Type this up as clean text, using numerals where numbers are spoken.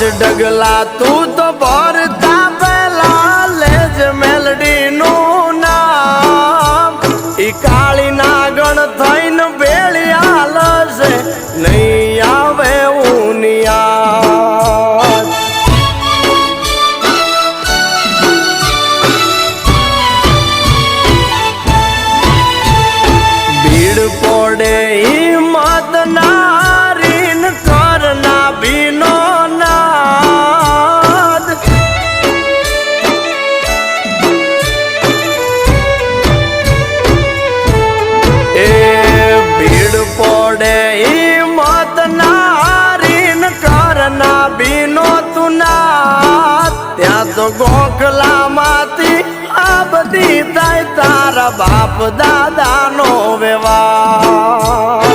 ડગલા તું તો ભરતા પેલા લેજ મેલડી નું નામ ઈ કાળી નાગણ થઈને બેળી હાલશે નહીં આવે ઉનિયા ભીડ પડે હિંમત નારીન કરના ભીનો નાદ એ ભીડ પડે હિંમત નારીન કરના ભીનો તું નાદ ત્યાં તો ગોખલામાંથી આ બધી થાય તારા બાપ દાદાનો વ્યવહાર